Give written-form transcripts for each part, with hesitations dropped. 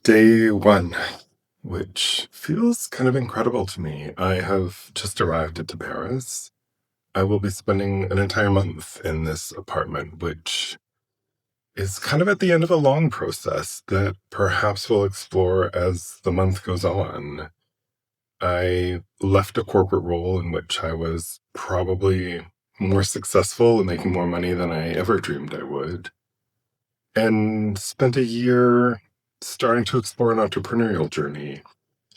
Day one, which feels kind of incredible to me. I have just arrived at Paris. I will be spending an entire month in this apartment, which is kind of at the end of a long process that perhaps we'll explore as the month goes on. I left a corporate role in which I was probably more successful and making more money than I ever dreamed I would, and spent a year starting to explore an entrepreneurial journey,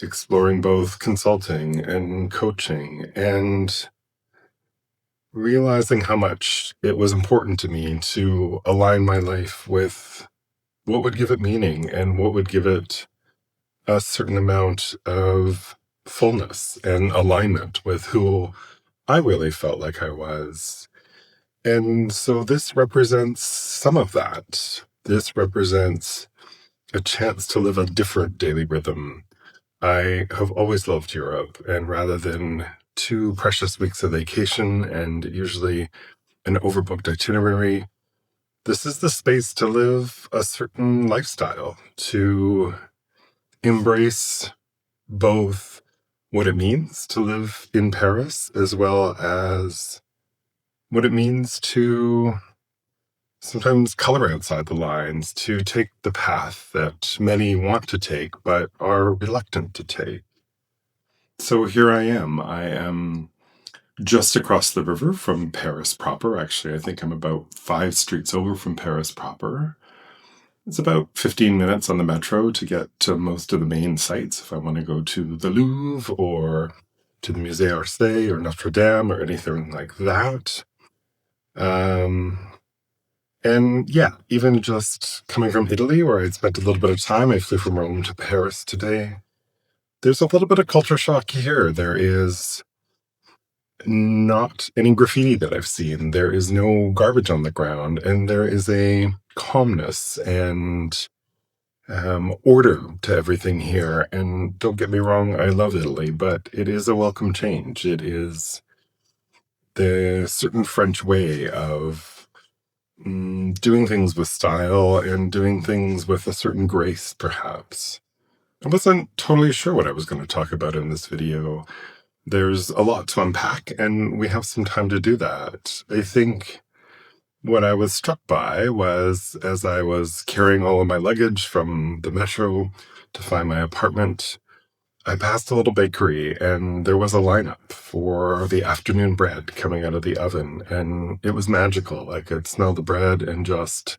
exploring both consulting and coaching, and realizing how much it was important to me to align my life with what would give it meaning and what would give it a certain amount of fullness and alignment with who I really felt like I was. And so this represents some of that. This represents a chance to live a different daily rhythm. I have always loved Europe, and rather than 2 precious weeks of vacation and usually an overbooked itinerary, this is the space to live a certain lifestyle, to embrace both what it means to live in Paris as well as what it means to sometimes color outside the lines, to take the path that many want to take but are reluctant to take. So here I am. I am just across the river from Paris proper. Actually, I think I'm about 5 streets over from Paris proper. It's about 15 minutes on the metro to get to most of the main sites if I want to go to the Louvre or to the Musée d'Orsay or Notre Dame or anything like that. Um, and yeah, even just coming from Italy, where I'd spent a little bit of time, I flew from Rome to Paris today. There's a little bit of culture shock here. There is not any graffiti that I've seen. There is no garbage on the ground, and there is a calmness and order to everything here. And don't get me wrong, I love Italy, but it is a welcome change. It is the certain French way of doing things with style and doing things with a certain grace, perhaps. I wasn't totally sure what I was going to talk about in this video. There's a lot to unpack, and we have some time to do that. I think what I was struck by was as I was carrying all of my luggage from the metro to find my apartment, I passed a little bakery and there was a lineup for the afternoon bread coming out of the oven, and it was magical. I could smell the bread and just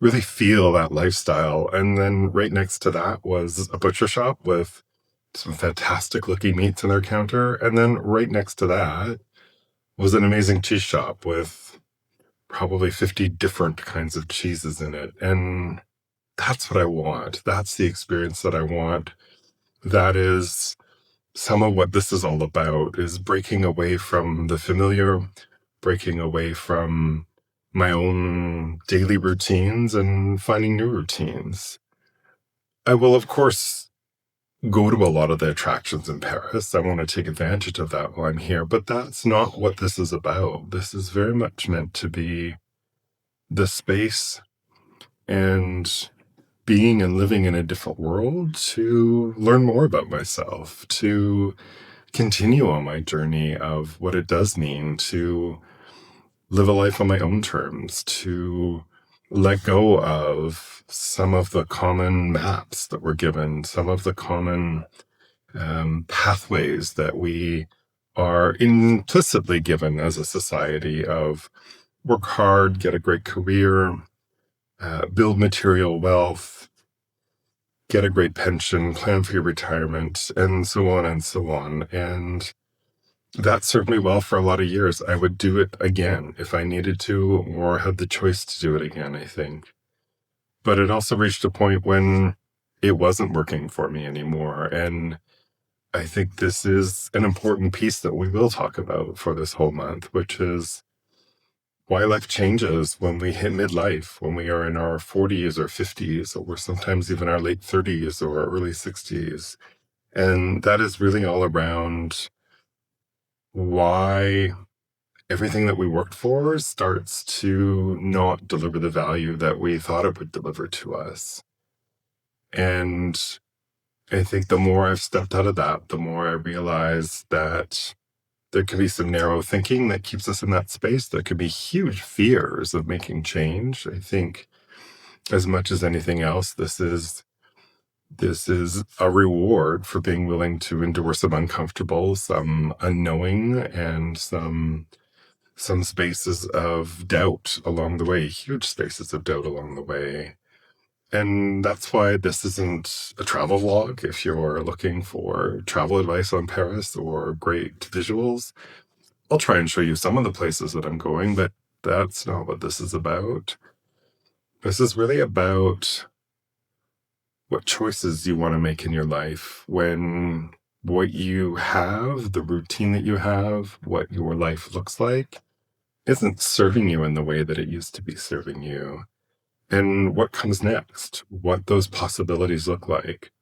really feel that lifestyle. And then right next to that was a butcher shop with some fantastic looking meats on their counter. And then right next to that was an amazing cheese shop with probably 50 different kinds of cheeses in it. And that's what I want. That's the experience that I want. That is some of what this is all about, is breaking away from the familiar, breaking away from my own daily routines and finding new routines. I will, of course, go to a lot of the attractions in Paris. I want to take advantage of that while I'm here, but that's not what this is about. This is very much meant to be the space and being and living in a different world to learn more about myself, to continue on my journey of what it does mean to live a life on my own terms, to let go of some of the common maps that we're given, some of the common pathways that we are implicitly given as a society of work hard, get a great career, build material wealth, get a great pension, plan for your retirement, and so on and so on. And that served me well for a lot of years. I would do it again if I needed to or had the choice to do it again, I think. But it also reached a point when it wasn't working for me anymore. And I think this is an important piece that we will talk about for this whole month, which is why life changes when we hit midlife, when we are in our 40s or 50s, or sometimes even our late 30s or early 60s. And that is really all around why everything that we worked for starts to not deliver the value that we thought it would deliver to us. And I think the more I've stepped out of that, the more I realize that there can be some narrow thinking that keeps us in that space. There could be huge fears of making change. I think as much as anything else, this is a reward for being willing to endure some uncomfortable, some unknowing, and some spaces of doubt along the way, huge spaces of doubt along the way. And that's why this isn't a travel vlog. If you're looking for travel advice on Paris or great visuals, I'll try and show you some of the places that I'm going, but that's not what this is about. This is really about what choices you want to make in your life when what you have, the routine that you have, what your life looks like, isn't serving you in the way that it used to be serving you. And what comes next, what those possibilities look like.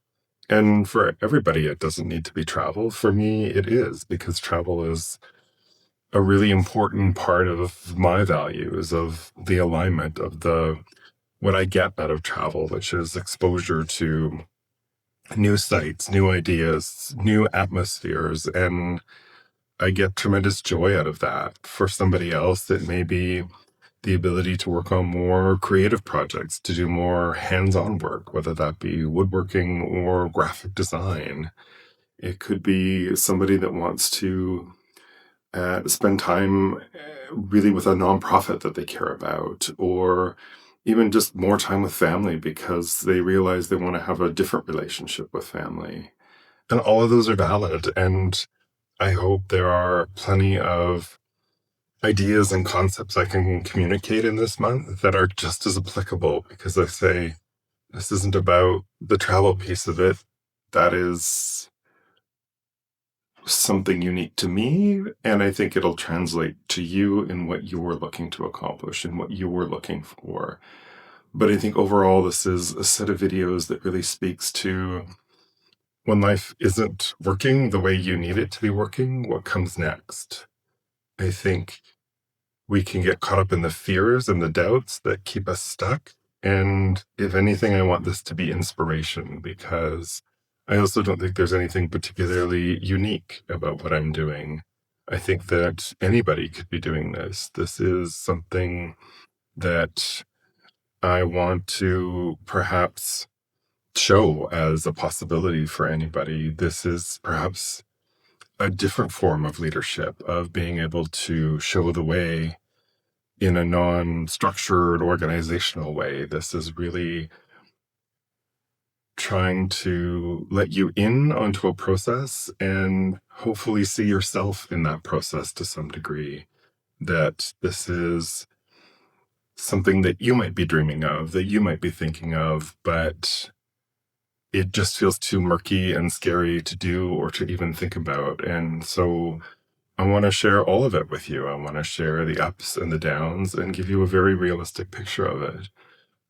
And for everybody, it doesn't need to be travel. For me, it is, because travel is a really important part of my values, of the alignment of the what I get out of travel, which is exposure to new sights, new ideas, new atmospheres. And I get tremendous joy out of that. For somebody else, it may be the ability to work on more creative projects, to do more hands-on work, whether that be woodworking or graphic design. It could be somebody that wants to spend time really with a nonprofit that they care about, or even just more time with family because they realize they want to have a different relationship with family. And all of those are valid. And I hope there are plenty of ideas and concepts I can communicate in this month that are just as applicable, because I say this isn't about the travel piece of it. That is something unique to me, and I think it'll translate to you in what you were looking to accomplish and what you were looking for. But I think overall, this is a set of videos that really speaks to when life isn't working the way you need it to be working, what comes next. I think we can get caught up in the fears and the doubts that keep us stuck. And if anything, I want this to be inspiration, because I also don't think there's anything particularly unique about what I'm doing. I think that anybody could be doing this. This is something that I want to perhaps show as a possibility for anybody. This is perhaps a different form of leadership, of being able to show the way in a non-structured organizational way. This is really trying to let you in onto a process and hopefully see yourself in that process to some degree. That this is something that you might be dreaming of, that you might be thinking of, but it just feels too murky and scary to do or to even think about. And so I want to share all of it with you. I want to share the ups and the downs and give you a very realistic picture of it.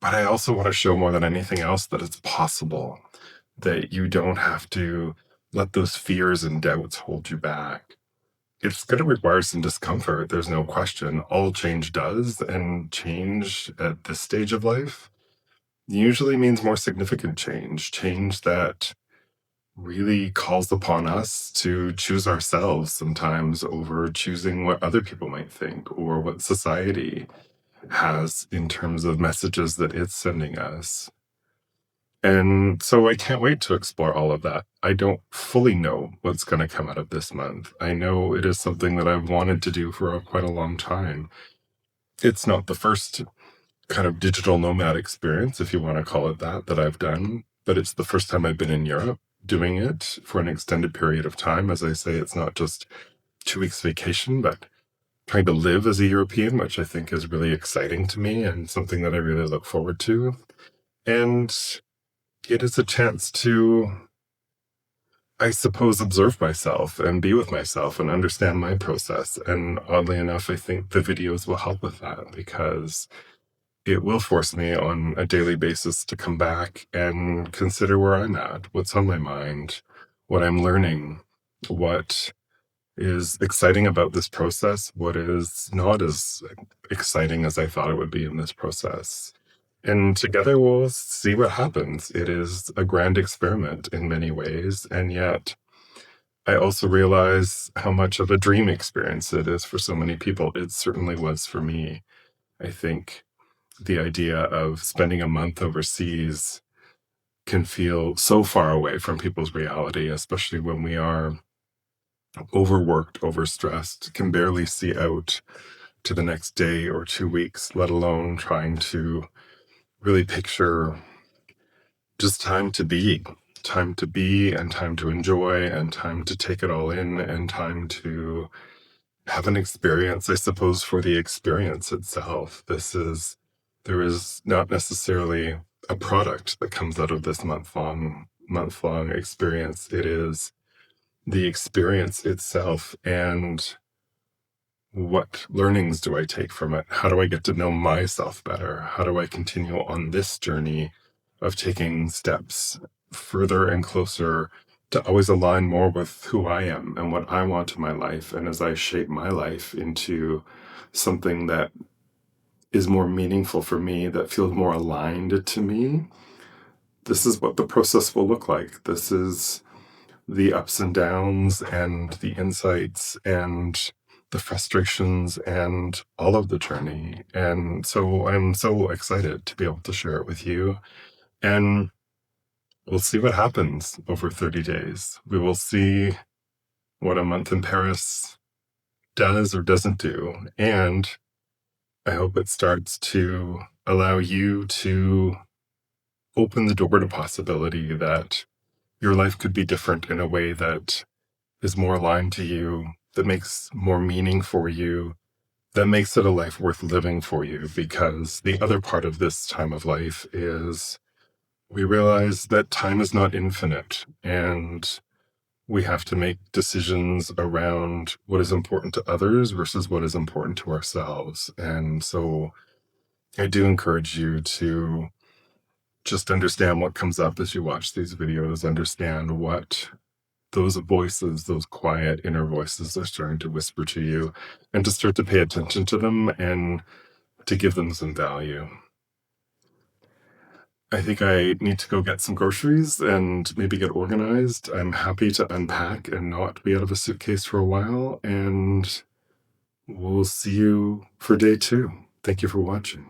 But I also want to show more than anything else that it's possible, that you don't have to let those fears and doubts hold you back. It's going to require some discomfort. There's no question. All change does. And change at this stage of life usually means more significant change, change that really calls upon us to choose ourselves sometimes over choosing what other people might think or what society has in terms of messages that it's sending us. And so I can't wait to explore all of that. I don't fully know what's going to come out of this month. I know it is something that I've wanted to do for quite a long time. It's not the first kind of digital nomad experience, if you want to call it that, that I've done, but it's the first time I've been in Europe doing it for an extended period of time. As I say, it's not just 2 weeks vacation, but trying to live as a European, which I think is really exciting to me and something that I really look forward to. And it is a chance to, I suppose, observe myself and be with myself and understand my process. And oddly enough, I think the videos will help with that, because it will force me on a daily basis to come back and consider where I'm at, what's on my mind, what I'm learning, what is exciting about this process, what is not as exciting as I thought it would be in this process. And together we'll see what happens. It is a grand experiment in many ways, and yet I also realize how much of a dream experience it is for so many people. It certainly was for me. I think the idea of spending a month overseas can feel so far away from people's reality, especially when we are overworked, overstressed, can barely see out to the next day or 2 weeks, let alone trying to really picture just time to be, and time to enjoy, and time to take it all in, and time to have an experience, I suppose, for the experience itself. There is not necessarily a product that comes out of this month long experience. It is the experience itself, and what learnings do I take from it? How do I get to know myself better? How do I continue on this journey of taking steps further and closer to always align more with who I am and what I want in my life? And as I shape my life into something that is more meaningful for me, that feels more aligned to me, this is what the process will look like. This is the ups and downs and the insights and the frustrations and all of the journey. And so I'm so excited to be able to share it with you. And we'll see what happens over 30 days. We will see what a month in Paris does or doesn't do. And I hope it starts to allow you to open the door to possibility that your life could be different in a way that is more aligned to you, that makes more meaning for you, that makes it a life worth living for you. Because the other part of this time of life is we realize that time is not infinite, and we have to make decisions around what is important to others versus what is important to ourselves. And so I do encourage you to just understand what comes up as you watch these videos, understand what those voices, those quiet inner voices are starting to whisper to you, and to start to pay attention to them and to give them some value. I think I need to go get some groceries and maybe get organized. I'm happy to unpack and not be out of a suitcase for a while, and we'll see you for day 2. Thank you for watching.